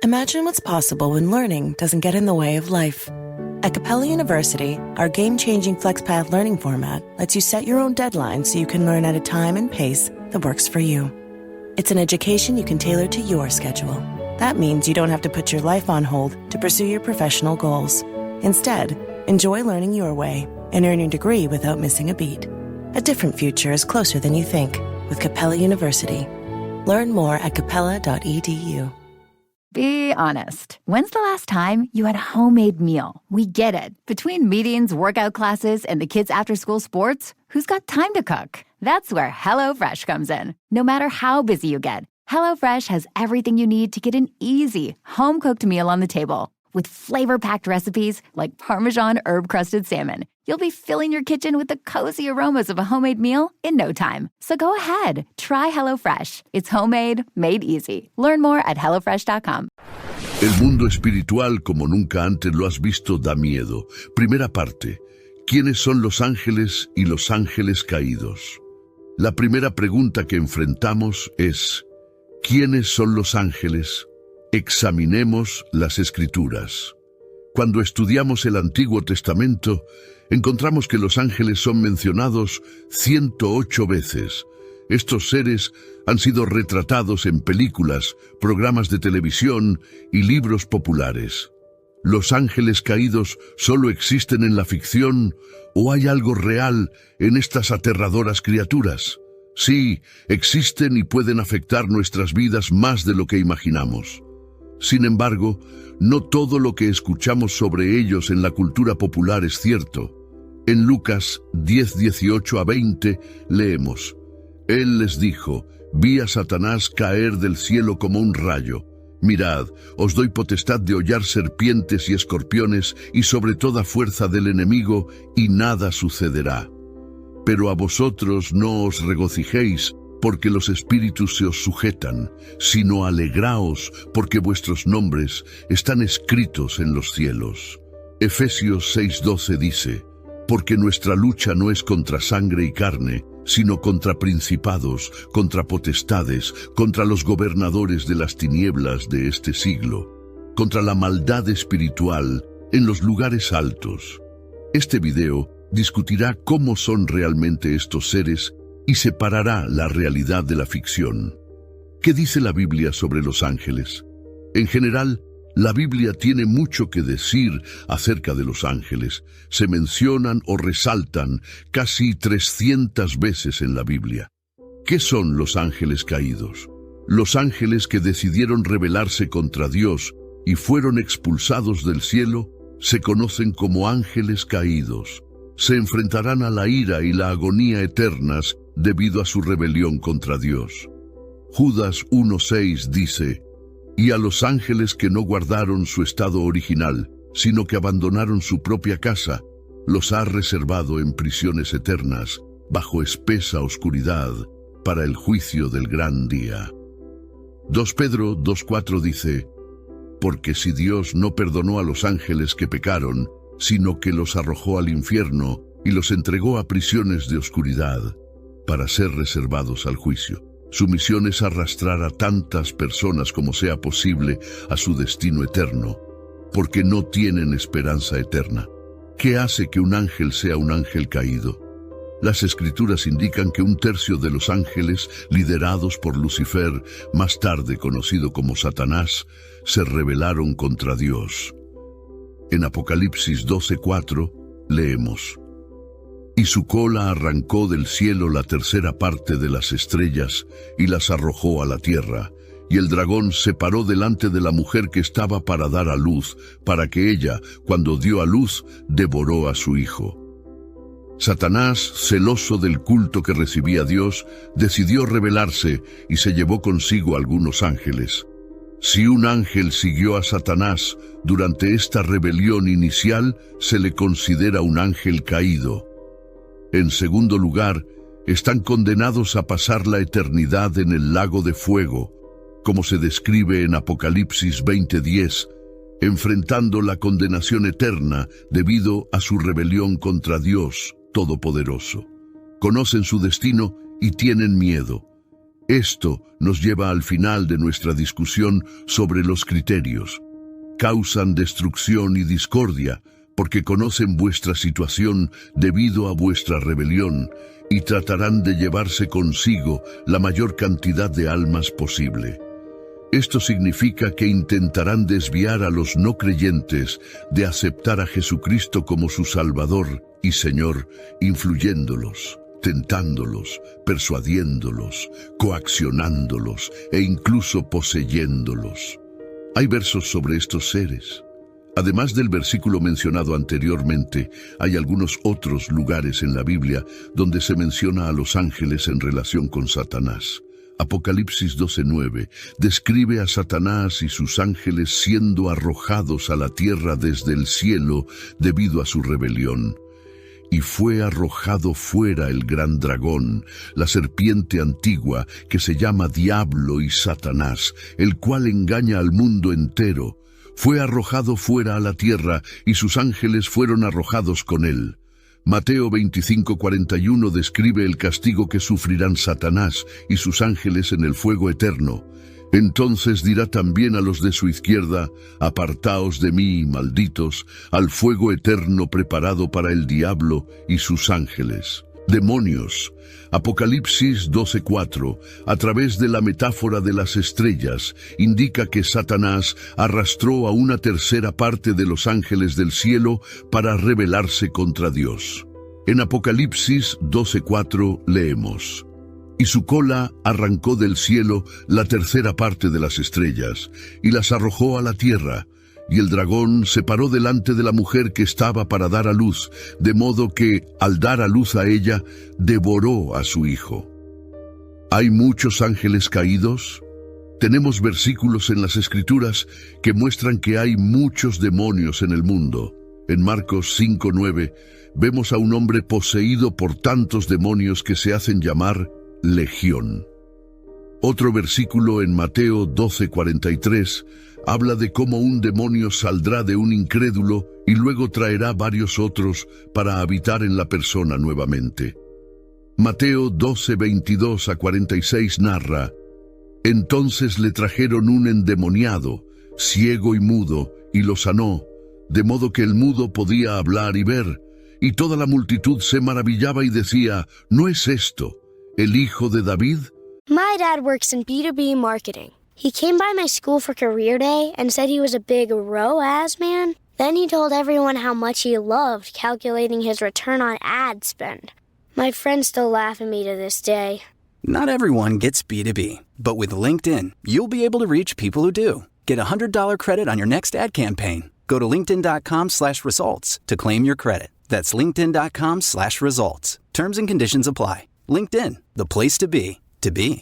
Imagine what's possible when learning doesn't get in the way of life. At Capella University, our game-changing FlexPath learning format lets you set your own deadlines so you can learn at a time and pace that works for you. It's an education you can tailor to your schedule. That means you don't have to put your life on hold to pursue your professional goals. Instead, enjoy learning your way and earn your degree without missing a beat. A different future is closer than you think with Capella University. Learn more at capella.edu. Be honest. When's the last time you had a homemade meal? We get it. Between meetings, workout classes, and the kids' after-school sports, who's got time to cook? That's where HelloFresh comes in. No matter how busy you get, HelloFresh has everything you need to get an easy, home-cooked meal on the table. With flavor-packed recipes like Parmesan herb-crusted salmon, you'll be filling your kitchen with the cozy aromas of a homemade meal in no time. So go ahead, try HelloFresh. It's homemade, made easy. Learn more at HelloFresh.com. El mundo espiritual como nunca antes lo has visto da miedo. Primera parte. ¿Quiénes son los ángeles y los ángeles caídos? La primera pregunta que enfrentamos es: ¿quiénes son los ángeles? Examinemos las Escrituras. Cuando estudiamos el Antiguo Testamento, encontramos que los ángeles son mencionados 108 veces. Estos seres han sido retratados en películas, programas de televisión y libros populares. ¿Los ángeles caídos solo existen en la ficción o hay algo real en estas aterradoras criaturas? Sí, existen y pueden afectar nuestras vidas más de lo que imaginamos. Sin embargo, no todo lo que escuchamos sobre ellos en la cultura popular es cierto. En Lucas 10:18-20 leemos: Él les dijo: vi a Satanás caer del cielo como un rayo. Mirad, os doy potestad de hollar serpientes y escorpiones y sobre toda fuerza del enemigo, y nada sucederá. Pero a vosotros no os regocijéis, porque los espíritus se os sujetan, sino alegraos, porque vuestros nombres están escritos en los cielos. Efesios 6:12 dice: porque nuestra lucha no es contra sangre y carne, sino contra principados, contra potestades, contra los gobernadores de las tinieblas de este siglo, contra la maldad espiritual en los lugares altos. Este video discutirá cómo son realmente estos seres y separará la realidad de la ficción. ¿Qué dice la Biblia sobre los ángeles? En general, la Biblia tiene mucho que decir acerca de los ángeles. Se mencionan o resaltan casi 300 veces en la Biblia. ¿Qué son los ángeles caídos? Los ángeles que decidieron rebelarse contra Dios y fueron expulsados del cielo se conocen como ángeles caídos. Se enfrentarán a la ira y la agonía eternas debido a su rebelión contra Dios. Judas 1:6 dice: y a los ángeles que no guardaron su estado original, sino que abandonaron su propia casa, los ha reservado en prisiones eternas, bajo espesa oscuridad, para el juicio del gran día. 2 Pedro 2:4 dice: porque si Dios no perdonó a los ángeles que pecaron, sino que los arrojó al infierno y los entregó a prisiones de oscuridad, para ser reservados al juicio. Su misión es arrastrar a tantas personas como sea posible a su destino eterno, porque no tienen esperanza eterna. ¿Qué hace que un ángel sea un ángel caído? Las Escrituras indican que 1/3 de los ángeles, liderados por Lucifer, más tarde conocido como Satanás, se rebelaron contra Dios. En Apocalipsis 12:4 leemos: y su cola arrancó del cielo la 1/3 parte de las estrellas y las arrojó a la tierra, y el dragón se paró delante de la mujer que estaba para dar a luz, para que ella, cuando dio a luz, devoró a su hijo. Satanás, celoso del culto que recibía Dios, decidió rebelarse y se llevó consigo algunos ángeles. Si un ángel siguió a Satanás durante esta rebelión inicial, se le considera un ángel caído. En segundo lugar, están condenados a pasar la eternidad en el lago de fuego, como se describe en Apocalipsis 20:10, enfrentando la condenación eterna debido a su rebelión contra Dios Todopoderoso. Conocen su destino y tienen miedo. Esto nos lleva al final de nuestra discusión sobre los criterios. Causan destrucción y discordia porque conocen vuestra situación debido a vuestra rebelión y tratarán de llevarse consigo la mayor cantidad de almas posible. Esto significa que intentarán desviar a los no creyentes de aceptar a Jesucristo como su Salvador y Señor, influyéndolos, tentándolos, persuadiéndolos, coaccionándolos e incluso poseyéndolos. Hay versos sobre estos seres. Además del versículo mencionado anteriormente, hay algunos otros lugares en la Biblia donde se menciona a los ángeles en relación con Satanás. Apocalipsis 12:9 describe a Satanás y sus ángeles siendo arrojados a la tierra desde el cielo debido a su rebelión. Y fue arrojado fuera el gran dragón, la serpiente antigua, que se llama Diablo y Satanás, el cual engaña al mundo entero. Fue arrojado fuera a la tierra, y sus ángeles fueron arrojados con él. Mateo 25:41 describe el castigo que sufrirán Satanás y sus ángeles en el fuego eterno. Entonces dirá también a los de su izquierda: apartaos de mí, malditos, al fuego eterno preparado para el diablo y sus ángeles. Demonios. Apocalipsis 12:4, a través de la metáfora de las estrellas, indica que Satanás arrastró a una tercera parte de los ángeles del cielo para rebelarse contra Dios. En Apocalipsis 12:4 leemos: y su cola arrancó del cielo la tercera parte de las estrellas, y las arrojó a la tierra, y el dragón se paró delante de la mujer que estaba para dar a luz, de modo que, al dar a luz a ella, devoró a su hijo. ¿Hay muchos ángeles caídos? Tenemos versículos en las Escrituras que muestran que hay muchos demonios en el mundo. En Marcos 5:9 vemos a un hombre poseído por tantos demonios que se hacen llamar Legión. Otro versículo en Mateo 12:43 habla de cómo un demonio saldrá de un incrédulo y luego traerá varios otros para habitar en la persona nuevamente. Mateo 12:22-46 narra: entonces le trajeron un endemoniado, ciego y mudo, y lo sanó, de modo que el mudo podía hablar y ver, y toda la multitud se maravillaba y decía: ¿no es esto el hijo de David? My dad works in B2B marketing. He came by my school for career day and said he was a big ROAS man. Then he told everyone how much he loved calculating his return on ad spend. My friends still laugh at me to this day. Not everyone gets B2B, but with LinkedIn, you'll be able to reach people who do. Get a $100 credit on your next ad campaign. Go to linkedin.com/results to claim your credit. That's linkedin.com/results. Terms and conditions apply. LinkedIn, the place to be, to be.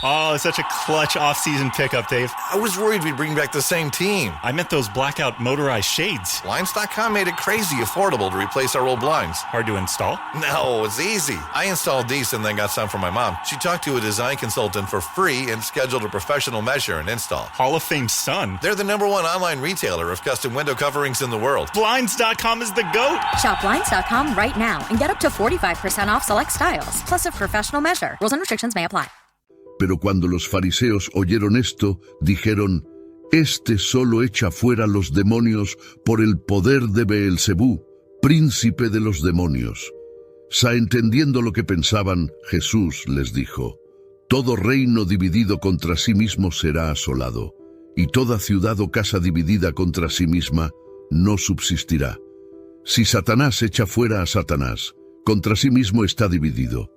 Oh, it's such a clutch off-season pickup, Dave. I was worried we'd bring back the same team. I meant those blackout motorized shades. Blinds.com made it crazy affordable to replace our old blinds. Hard to install? No, it's easy. I installed these and then got some for my mom. She talked to a design consultant for free and scheduled a professional measure and install. Hall of Fame son. They're the #1 online retailer of custom window coverings in the world. Blinds.com is the GOAT. Shop Blinds.com right now and get up to 45% off select styles, plus a professional measure. Rules and restrictions may apply. Pero cuando los fariseos oyeron esto, dijeron: este solo echa fuera los demonios por el poder de Beelzebú, príncipe de los demonios. Entendiendo lo que pensaban, Jesús les dijo: todo reino dividido contra sí mismo será asolado, y toda ciudad o casa dividida contra sí misma no subsistirá. Si Satanás echa fuera a Satanás, contra sí mismo está dividido.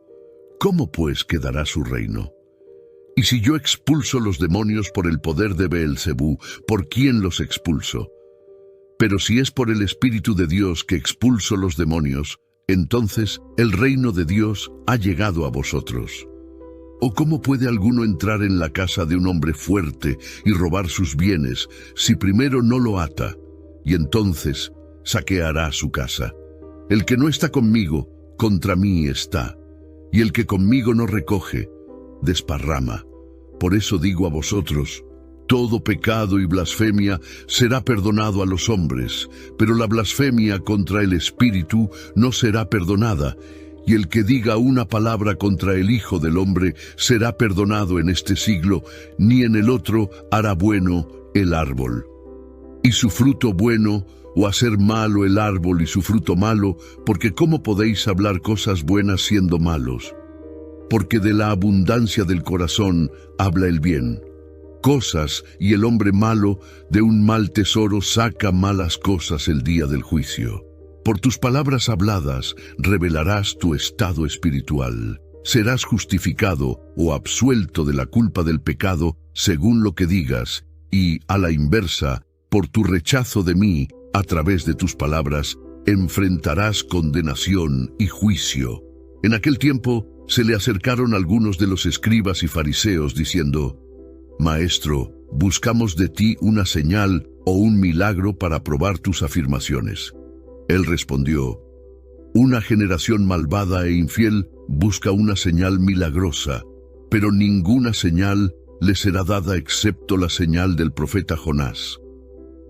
¿Cómo pues quedará su reino? Y si yo expulso los demonios por el poder de Beelzebú, ¿por quién los expulso? Pero si es por el Espíritu de Dios que expulso los demonios, entonces el reino de Dios ha llegado a vosotros. ¿O cómo puede alguno entrar en la casa de un hombre fuerte y robar sus bienes, si primero no lo ata, y entonces saqueará su casa? El que no está conmigo, contra mí está, y el que conmigo no recoge, desparrama. Por eso digo a vosotros: todo pecado y blasfemia será perdonado a los hombres, pero la blasfemia contra el Espíritu no será perdonada, y el que diga una palabra contra el Hijo del Hombre será perdonado en este siglo, ni en el otro hará bueno el árbol. Y su fruto bueno, o hacer malo el árbol y su fruto malo, porque ¿cómo podéis hablar cosas buenas siendo malos? Porque de la abundancia del corazón habla el bien. Cosas, y el hombre malo de un mal tesoro saca malas cosas el día del juicio. Por tus palabras habladas revelarás tu estado espiritual. Serás justificado o absuelto de la culpa del pecado según lo que digas, y, a la inversa, por tu rechazo de mí, a través de tus palabras, enfrentarás condenación y juicio. En aquel tiempo se le acercaron algunos de los escribas y fariseos diciendo: Maestro, buscamos de ti una señal o un milagro para probar tus afirmaciones. Él respondió: Una generación malvada e infiel busca una señal milagrosa, pero ninguna señal le será dada excepto la señal del profeta Jonás.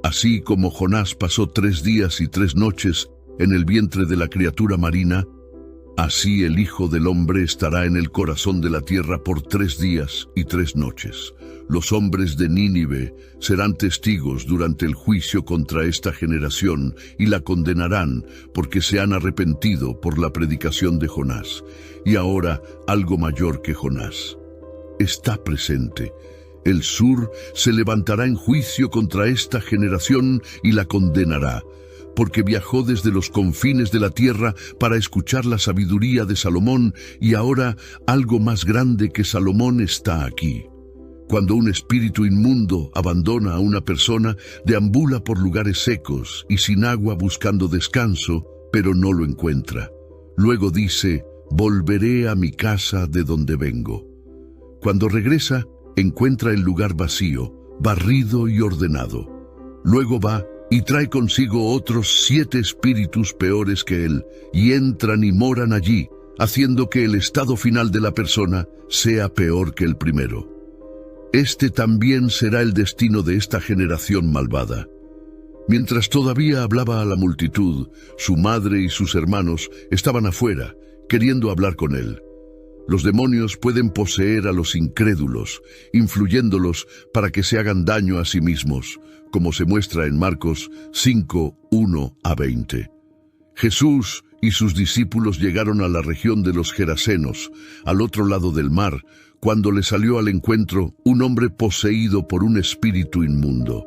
Así como Jonás pasó 3 días y 3 noches en el vientre de la criatura marina, así el Hijo del Hombre estará en el corazón de la tierra por 3 días y 3 noches. Los hombres de Nínive serán testigos durante el juicio contra esta generación y la condenarán porque se han arrepentido por la predicación de Jonás. Y ahora algo mayor que Jonás está presente. El sur se levantará en juicio contra esta generación y la condenará, porque viajó desde los confines de la tierra para escuchar la sabiduría de Salomón, y ahora algo más grande que Salomón está aquí. Cuando un espíritu inmundo abandona a una persona, deambula por lugares secos y sin agua buscando descanso, pero no lo encuentra. Luego dice: volveré a mi casa de donde vengo. Cuando regresa, encuentra el lugar vacío, barrido y ordenado. Luego va y trae consigo otros 7 espíritus peores que él, y entran y moran allí, haciendo que el estado final de la persona sea peor que el primero. Este también será el destino de esta generación malvada. Mientras todavía hablaba a la multitud, su madre y sus hermanos estaban afuera, queriendo hablar con él. Los demonios pueden poseer a los incrédulos, influyéndolos para que se hagan daño a sí mismos, como se muestra en Marcos 5, 1-20. Jesús y sus discípulos llegaron a la región de los Gerasenos, al otro lado del mar, cuando le salió al encuentro un hombre poseído por un espíritu inmundo.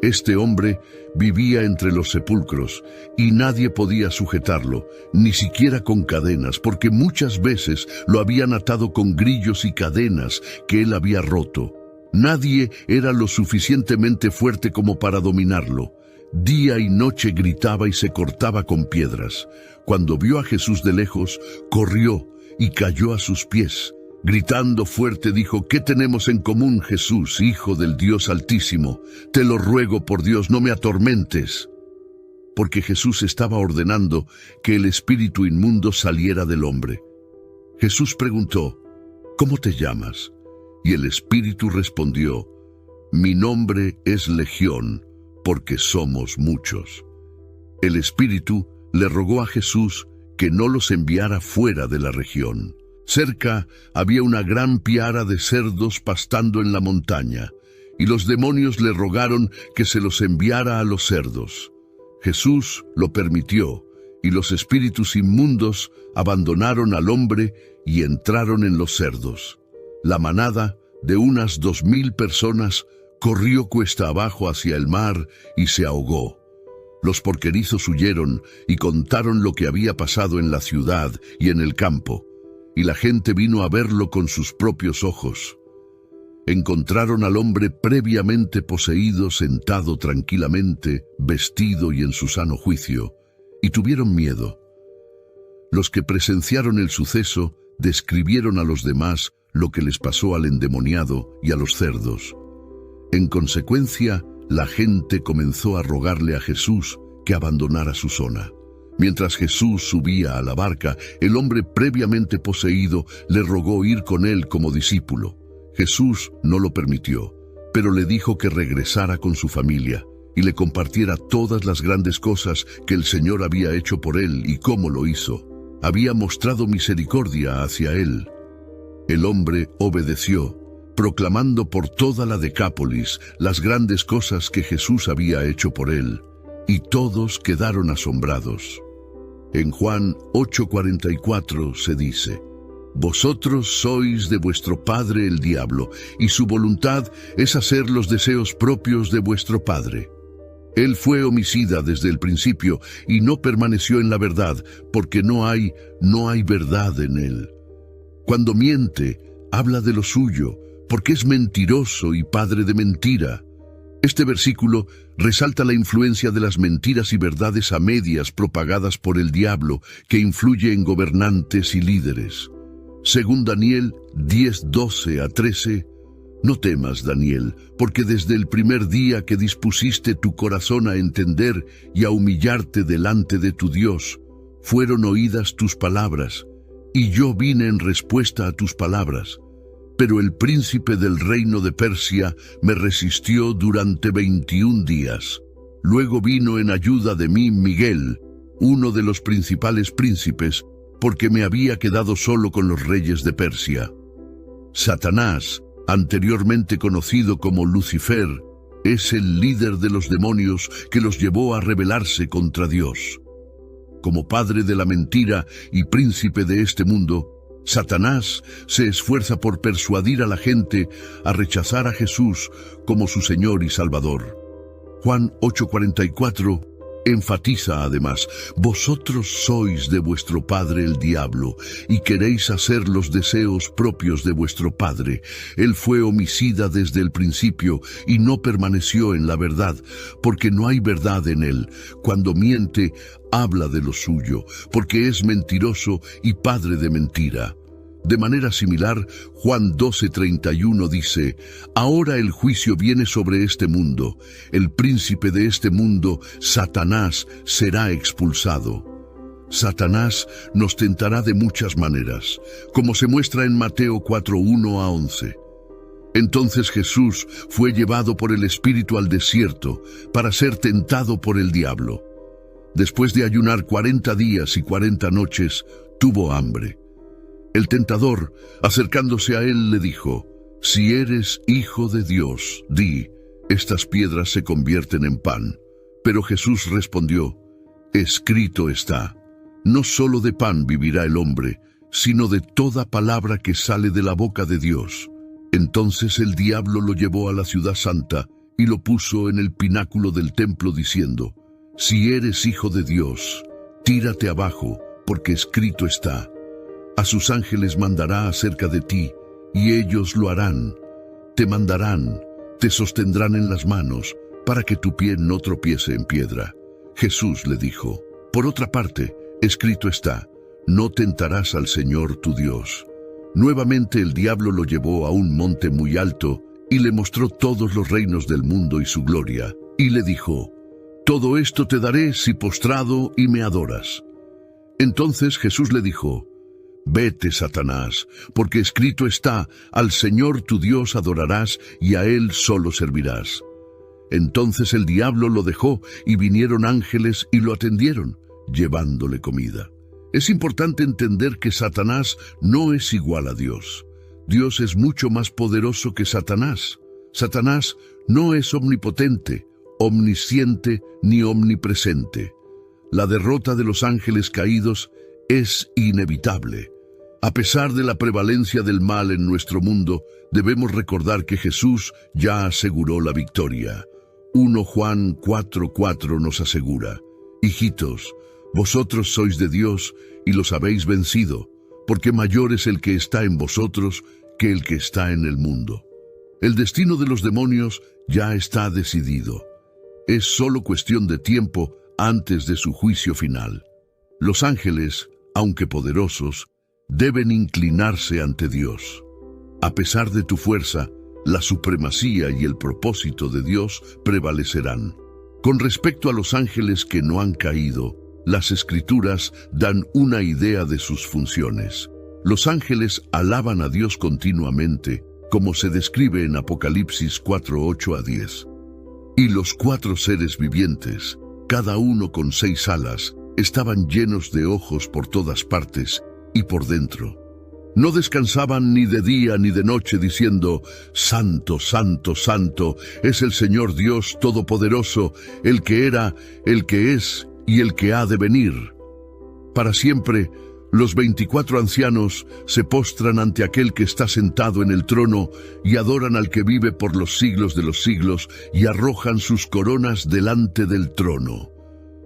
Este hombre vivía entre los sepulcros y nadie podía sujetarlo, ni siquiera con cadenas, porque muchas veces lo habían atado con grillos y cadenas que él había roto. Nadie era lo suficientemente fuerte como para dominarlo. Día y noche gritaba y se cortaba con piedras. Cuando vio a Jesús de lejos, corrió y cayó a sus pies. Gritando fuerte dijo: ¿Qué tenemos en común, Jesús, Hijo del Dios Altísimo? Te lo ruego por Dios, no me atormentes. Porque Jesús estaba ordenando que el espíritu inmundo saliera del hombre. Jesús preguntó: ¿Cómo te llamas? Y el espíritu respondió: Mi nombre es Legión, porque somos muchos. El espíritu le rogó a Jesús que no los enviara fuera de la región. Cerca había una gran piara de cerdos pastando en la montaña, y los demonios le rogaron que se los enviara a los cerdos. Jesús lo permitió, y los espíritus inmundos abandonaron al hombre y entraron en los cerdos. La manada, de unas 2,000 personas, corrió cuesta abajo hacia el mar y se ahogó. Los porquerizos huyeron y contaron lo que había pasado en la ciudad y en el campo, y la gente vino a verlo con sus propios ojos. Encontraron al hombre previamente poseído sentado tranquilamente, vestido y en su sano juicio, y tuvieron miedo. Los que presenciaron el suceso describieron a los demás lo que les pasó al endemoniado y a los cerdos. En consecuencia, la gente comenzó a rogarle a Jesús que abandonara su zona. Mientras Jesús subía a la barca, el hombre previamente poseído le rogó ir con él como discípulo. Jesús no lo permitió, pero le dijo que regresara con su familia y le compartiera todas las grandes cosas que el Señor había hecho por él y cómo lo hizo. había mostrado misericordia hacia él. El hombre obedeció, proclamando por toda la Decápolis las grandes cosas que Jesús había hecho por él, y todos quedaron asombrados. En Juan 8:44 se dice: Vosotros sois de vuestro padre el diablo, y su voluntad es hacer los deseos propios de vuestro padre. Él fue homicida desde el principio y no permaneció en la verdad, porque no hay verdad en él. Cuando miente, habla de lo suyo, porque es mentiroso y padre de mentira. Este versículo resalta la influencia de las mentiras y verdades a medias propagadas por el diablo, que influye en gobernantes y líderes. Según Daniel 10:12-13, no temas, Daniel, porque desde el primer día que dispusiste tu corazón a entender y a humillarte delante de tu Dios, fueron oídas tus palabras, y yo vine en respuesta a tus palabras. Pero el príncipe del reino de Persia me resistió durante 21 días. Luego vino en ayuda de mí Miguel, uno de los principales príncipes, porque me había quedado solo con los reyes de Persia. Satanás, anteriormente conocido como Lucifer, es el líder de los demonios que los llevó a rebelarse contra Dios. Como padre de la mentira y príncipe de este mundo, Satanás se esfuerza por persuadir a la gente a rechazar a Jesús como su Señor y Salvador. Juan 8:44 enfatiza además: vosotros sois de vuestro padre el diablo, y queréis hacer los deseos propios de vuestro padre. Él fue homicida desde el principio y no permaneció en la verdad, porque no hay verdad en él. Cuando miente, habla de lo suyo, porque es mentiroso y padre de mentira. De manera similar, Juan 12:31 dice: ahora el juicio viene sobre este mundo. El príncipe de este mundo, Satanás, será expulsado. Satanás nos tentará de muchas maneras, como se muestra en Mateo 4:1-11. Entonces Jesús fue llevado por el Espíritu al desierto para ser tentado por el diablo. Después de ayunar 40 días y 40 noches, tuvo hambre. El tentador, acercándose a él, le dijo: si eres hijo de Dios, di, estas piedras se convierten en pan. Pero Jesús respondió: escrito está, no solo de pan vivirá el hombre, sino de toda palabra que sale de la boca de Dios. Entonces el diablo lo llevó a la ciudad santa y lo puso en el pináculo del templo, diciendo: si eres hijo de Dios, tírate abajo, porque escrito está: a sus ángeles mandará acerca de ti, y ellos lo harán. Te mandarán, te sostendrán en las manos, para que tu pie no tropiece en piedra. Jesús le dijo: por otra parte, escrito está: no tentarás al Señor tu Dios. Nuevamente el diablo lo llevó a un monte muy alto, y le mostró todos los reinos del mundo y su gloria, y le dijo: todo esto te daré si postrado y me adoras. Entonces Jesús le dijo: vete, Satanás, porque escrito está: al Señor tu Dios adorarás y a Él solo servirás. Entonces el diablo lo dejó y vinieron ángeles y lo atendieron, llevándole comida. Es importante entender que Satanás no es igual a Dios. Dios es mucho más poderoso que Satanás. Satanás no es omnipotente, omnisciente ni omnipresente. La derrota de los ángeles caídos es inevitable. A pesar de la prevalencia del mal en nuestro mundo, debemos recordar que Jesús ya aseguró la victoria. 1 Juan 4:4 nos asegura: hijitos, vosotros sois de Dios y los habéis vencido, porque mayor es el que está en vosotros que el que está en el mundo. El destino de los demonios ya está decidido. Es solo cuestión de tiempo antes de su juicio final. Los ángeles, aunque poderosos, deben inclinarse ante Dios. A pesar de tu fuerza, la supremacía y el propósito de Dios prevalecerán. Con respecto a los ángeles que no han caído, las Escrituras dan una idea de sus funciones. Los ángeles alaban a Dios continuamente, como se describe en Apocalipsis 4:8-10. Y los 4 seres vivientes, cada uno con 6 alas, estaban llenos de ojos por todas partes y por dentro. No descansaban ni de día ni de noche diciendo: Santo, Santo, Santo es el Señor Dios Todopoderoso, el que era, el que es y el que ha de venir. Para siempre, los 24 ancianos se postran ante aquel que está sentado en el trono y adoran al que vive por los siglos de los siglos y arrojan sus coronas delante del trono.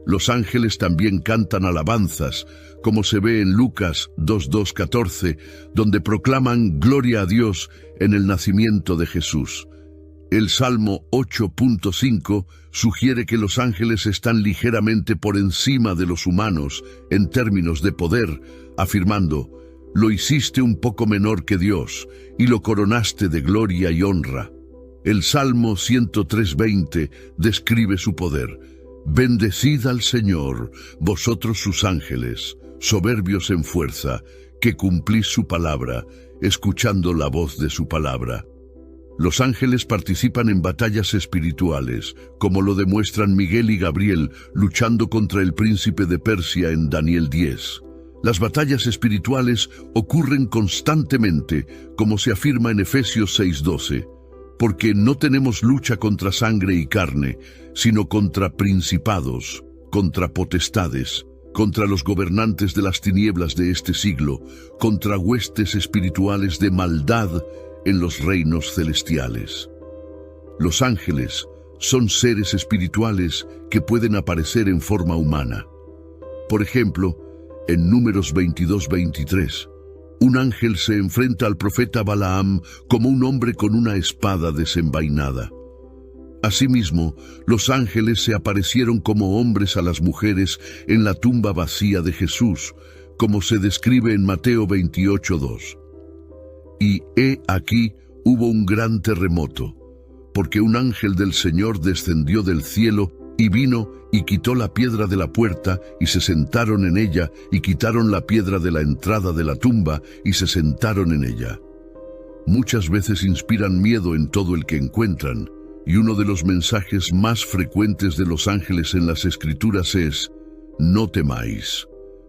Los ángeles también cantan alabanzas, como se ve en Lucas 2:14, donde proclaman gloria a Dios en el nacimiento de Jesús. El Salmo 8.5 sugiere que los ángeles están ligeramente por encima de los humanos en términos de poder, afirmando: lo hiciste un poco menor que Dios y lo coronaste de gloria y honra. El Salmo 103.20 describe su poder: bendecid al Señor, vosotros sus ángeles, soberbios en fuerza, que cumplís su palabra, escuchando la voz de su palabra. Los ángeles participan en batallas espirituales, como lo demuestran Miguel y Gabriel luchando contra el príncipe de Persia en Daniel 10. Las batallas espirituales ocurren constantemente, como se afirma en Efesios 6:12. Porque no tenemos lucha contra sangre y carne, sino contra principados, contra potestades, contra los gobernantes de las tinieblas de este siglo, contra huestes espirituales de maldad en los reinos celestiales. Los ángeles son seres espirituales que pueden aparecer en forma humana. Por ejemplo, en Números 22:23, un ángel se enfrenta al profeta Balaam como un hombre con una espada desenvainada. Asimismo, los ángeles se aparecieron como hombres a las mujeres en la tumba vacía de Jesús, como se describe en Mateo 28:2. Y he aquí hubo un gran terremoto, porque un ángel del Señor descendió del cielo y vino y quitó la piedra de la puerta, y se sentaron en ella, y quitaron la piedra de la entrada de la tumba, y se sentaron en ella. Muchas veces inspiran miedo en todo el que encuentran, y uno de los mensajes más frecuentes de los ángeles en las Escrituras es: no temáis.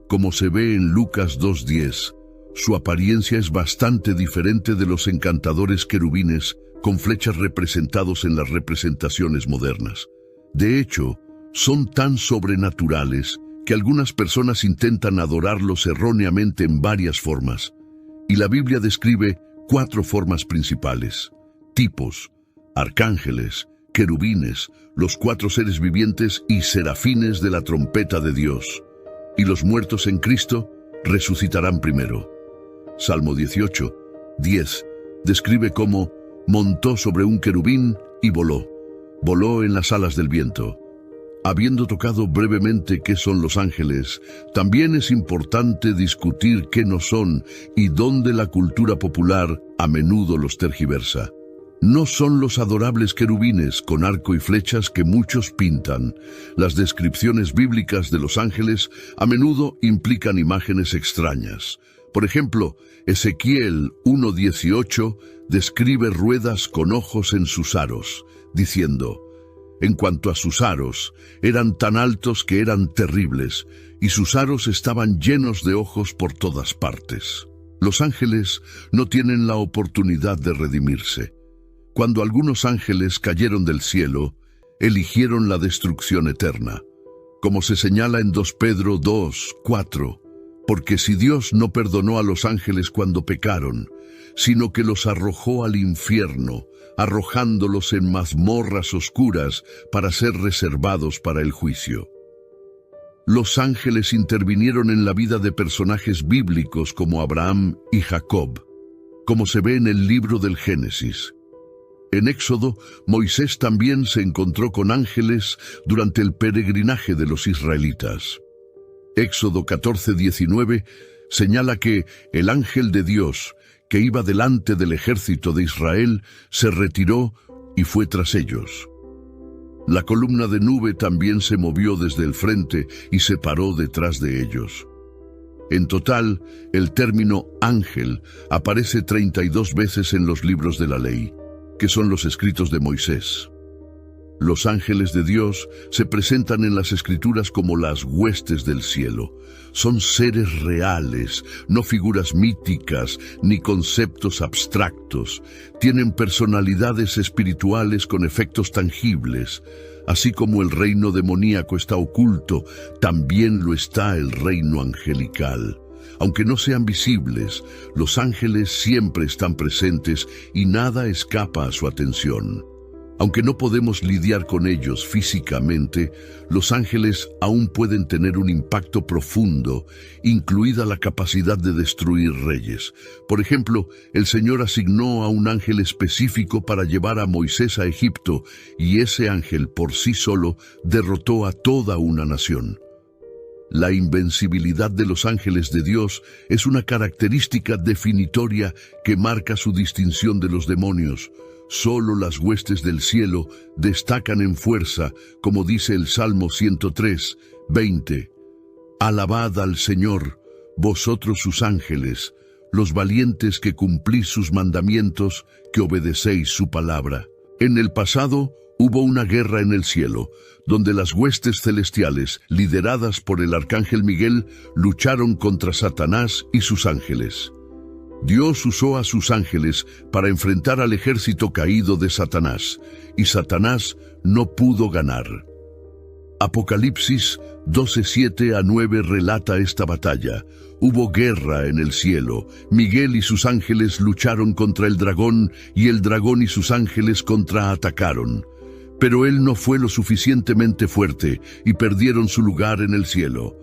Como se ve en Lucas 2:10, su apariencia es bastante diferente de los encantadores querubines con flechas representados en las representaciones modernas. De hecho, son tan sobrenaturales que algunas personas intentan adorarlos erróneamente en varias formas, y la Biblia describe 4 formas principales: tipos, arcángeles, querubines, los 4 seres vivientes y serafines de la trompeta de Dios. Y los muertos en Cristo resucitarán primero. Salmo 18:10 describe cómo montó sobre un querubín y voló. Voló en las alas del viento. Habiendo tocado brevemente qué son los ángeles, también es importante discutir qué no son y dónde la cultura popular a menudo los tergiversa. No son los adorables querubines con arco y flechas que muchos pintan. Las descripciones bíblicas de los ángeles a menudo implican imágenes extrañas. Por ejemplo, Ezequiel 1:18 describe ruedas con ojos en sus aros, diciendo: en cuanto a sus aros, eran tan altos que eran terribles, y sus aros estaban llenos de ojos por todas partes. Los ángeles no tienen la oportunidad de redimirse. Cuando algunos ángeles cayeron del cielo, eligieron la destrucción eterna, como se señala en 2 Pedro 2:4, porque si Dios no perdonó a los ángeles cuando pecaron, sino que los arrojó al infierno, arrojándolos en mazmorras oscuras para ser reservados para el juicio. Los ángeles intervinieron en la vida de personajes bíblicos como Abraham y Jacob, como se ve en el libro del Génesis. En Éxodo, Moisés también se encontró con ángeles durante el peregrinaje de los israelitas. Éxodo 14:19 señala que el ángel de Dios, que iba delante del ejército de Israel, se retiró y fue tras ellos. La columna de nube también se movió desde el frente y se paró detrás de ellos. En total, el término ángel aparece 32 veces en los libros de la ley, que son los escritos de Moisés. Los ángeles de Dios se presentan en las Escrituras como las huestes del cielo. Son seres reales, no figuras míticas ni conceptos abstractos. Tienen personalidades espirituales con efectos tangibles. Así como el reino demoníaco está oculto, también lo está el reino angelical. Aunque no sean visibles, los ángeles siempre están presentes y nada escapa a su atención. Aunque no podemos lidiar con ellos físicamente, los ángeles aún pueden tener un impacto profundo, incluida la capacidad de destruir reyes. Por ejemplo, el Señor asignó a un ángel específico para llevar a Moisés a Egipto, y ese ángel por sí solo derrotó a toda una nación. La invencibilidad de los ángeles de Dios es una característica definitoria que marca su distinción de los demonios. Solo las huestes del cielo destacan en fuerza, como dice el Salmo 103, 20. Alabad al Señor, vosotros sus ángeles, los valientes que cumplís sus mandamientos, que obedecéis su palabra. En el pasado hubo una guerra en el cielo, donde las huestes celestiales, lideradas por el arcángel Miguel, lucharon contra Satanás y sus ángeles. Dios usó a sus ángeles para enfrentar al ejército caído de Satanás, y Satanás no pudo ganar. Apocalipsis 12:7-9 relata esta batalla. Hubo guerra en el cielo. Miguel y sus ángeles lucharon contra el dragón, y el dragón y sus ángeles contraatacaron. Pero él no fue lo suficientemente fuerte, y perdieron su lugar en el cielo.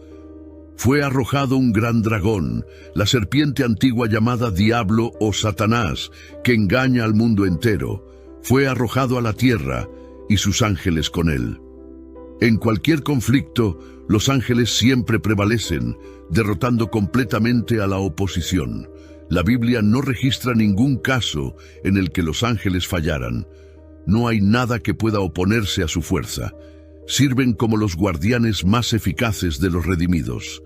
Fue arrojado un gran dragón, la serpiente antigua llamada Diablo o Satanás, que engaña al mundo entero. Fue arrojado a la tierra, y sus ángeles con él. En cualquier conflicto, los ángeles siempre prevalecen, derrotando completamente a la oposición. La Biblia no registra ningún caso en el que los ángeles fallaran. No hay nada que pueda oponerse a su fuerza. Sirven como los guardianes más eficaces de los redimidos.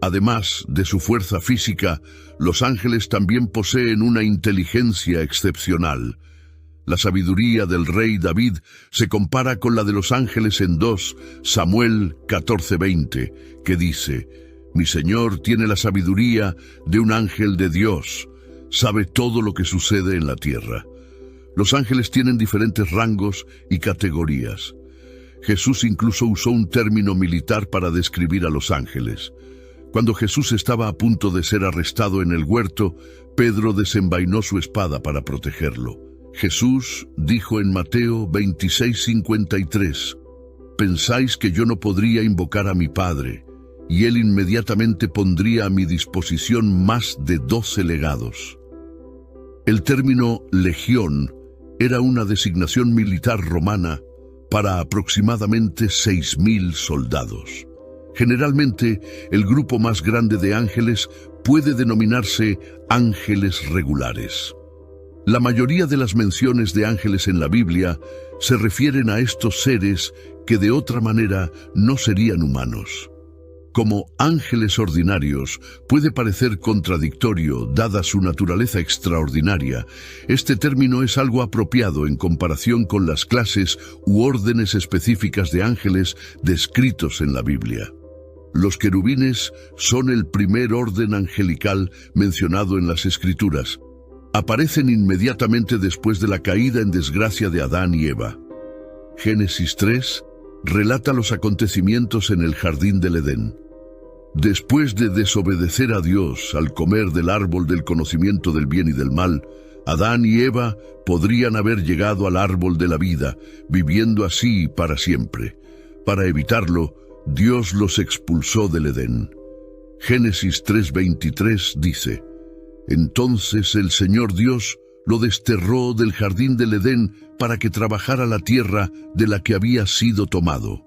Además de su fuerza física, los ángeles también poseen una inteligencia excepcional. La sabiduría del rey David se compara con la de los ángeles en 2 Samuel 14:20, que dice: Mi Señor tiene la sabiduría de un ángel de Dios, sabe todo lo que sucede en la tierra. Los ángeles tienen diferentes rangos y categorías. Jesús incluso usó un término militar para describir a los ángeles. Cuando Jesús estaba a punto de ser arrestado en el huerto, Pedro desenvainó su espada para protegerlo. Jesús dijo en Mateo 26:53, «Pensáis que yo no podría invocar a mi Padre, y Él inmediatamente pondría a mi disposición más de 12 legados». El término legión era una designación militar romana para aproximadamente 6.000 soldados. Generalmente, el grupo más grande de ángeles puede denominarse ángeles regulares. La mayoría de las menciones de ángeles en la Biblia se refieren a estos seres que de otra manera no serían humanos. Como ángeles ordinarios puede parecer contradictorio dada su naturaleza extraordinaria. Este término es algo apropiado en comparación con las clases u órdenes específicas de ángeles descritos en la Biblia. Los querubines son el primer orden angelical mencionado en las Escrituras. Aparecen inmediatamente después de la caída en desgracia de Adán y Eva. Génesis 3 relata los acontecimientos en el jardín del Edén. Después de desobedecer a Dios al comer del árbol del conocimiento del bien y del mal, Adán y Eva podrían haber llegado al árbol de la vida, viviendo así para siempre. Para evitarlo, Dios los expulsó del Edén. Génesis 3:23 dice: Entonces el Señor Dios lo desterró del jardín del Edén para que trabajara la tierra de la que había sido tomado,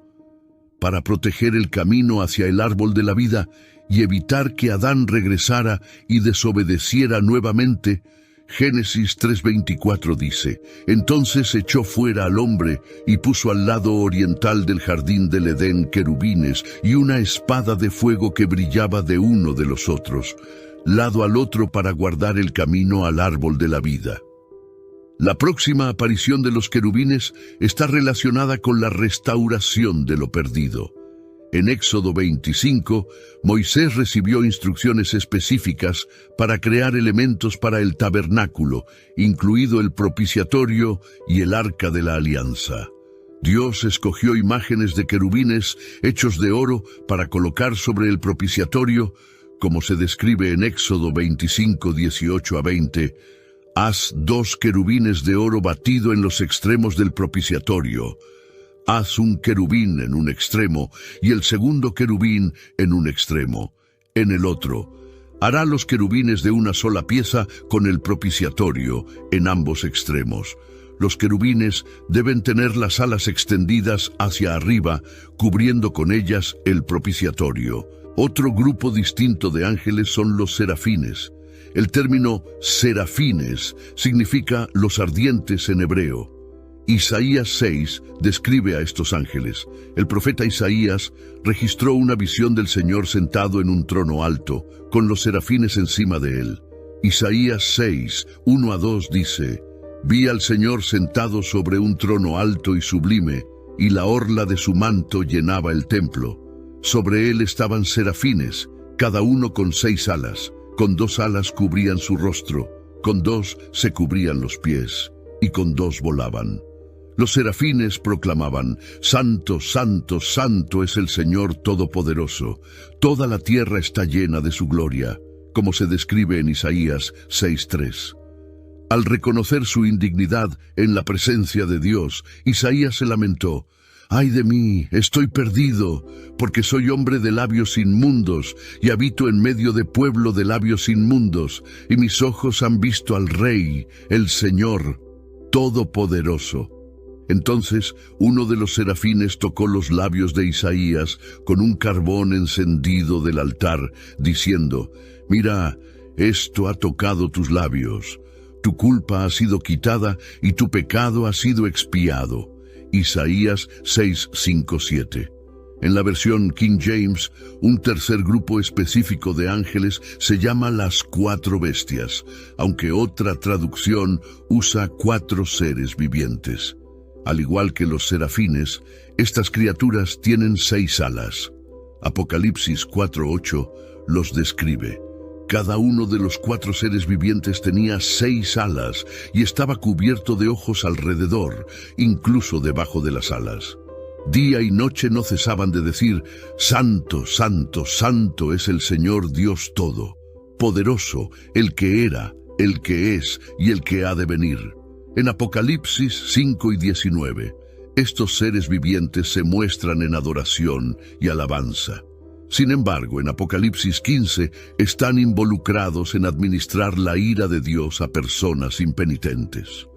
para proteger el camino hacia el árbol de la vida y evitar que Adán regresara y desobedeciera nuevamente. Génesis 3:24 dice: Entonces echó fuera al hombre y puso al lado oriental del jardín del Edén querubines y una espada de fuego que brillaba de uno de los otros, lado al otro para guardar el camino al árbol de la vida. La próxima aparición de los querubines está relacionada con la restauración de lo perdido. En Éxodo 25, Moisés recibió instrucciones específicas para crear elementos para el tabernáculo, incluido el propiciatorio y el arca de la alianza. Dios escogió imágenes de querubines hechos de oro para colocar sobre el propiciatorio, como se describe en Éxodo 25, 18 a 20. Haz 2 querubines de oro batido en los extremos del propiciatorio. Haz un querubín en un extremo y el segundo querubín en un extremo. En el otro, hará los querubines de una sola pieza con el propiciatorio en ambos extremos. Los querubines deben tener las alas extendidas hacia arriba, cubriendo con ellas el propiciatorio. Otro grupo distinto de ángeles son los serafines. El término serafines significa los ardientes en hebreo. Isaías 6 describe a estos ángeles. El profeta Isaías registró una visión del Señor sentado en un trono alto, con los serafines encima de él. Isaías 6, 1 a 2 dice: Vi al Señor sentado sobre un trono alto y sublime, y la orla de su manto llenaba el templo. Sobre él estaban serafines, cada uno con 6 alas. Con 2 alas cubrían su rostro, con 2 se cubrían los pies, y con 2 volaban. Los serafines proclamaban: Santo, santo, santo es el Señor Todopoderoso. Toda la tierra está llena de su gloria, como se describe en Isaías 6:3. Al reconocer su indignidad en la presencia de Dios, Isaías se lamentó: ¡Ay de mí! Estoy perdido, porque soy hombre de labios inmundos, y habito en medio de pueblo de labios inmundos, y mis ojos han visto al Rey, el Señor Todopoderoso. Entonces uno de los serafines tocó los labios de Isaías con un carbón encendido del altar, diciendo: Mira, esto ha tocado tus labios. Tu culpa ha sido quitada y tu pecado ha sido expiado. Isaías 6, 5, 7. En la versión King James, un tercer grupo específico de ángeles se llama las 4 bestias, aunque otra traducción usa 4 seres vivientes. Al igual que los serafines, estas criaturas tienen 6 alas. Apocalipsis 4:8 los describe. Cada uno de los 4 seres vivientes tenía 6 alas y estaba cubierto de ojos alrededor, incluso debajo de las alas. Día y noche no cesaban de decir: Santo, santo, santo es el Señor Dios Todopoderoso, el que era, el que es y el que ha de venir. En Apocalipsis 5 y 19, estos seres vivientes se muestran en adoración y alabanza. Sin embargo, en Apocalipsis 15 están involucrados en administrar la ira de Dios a personas impenitentes.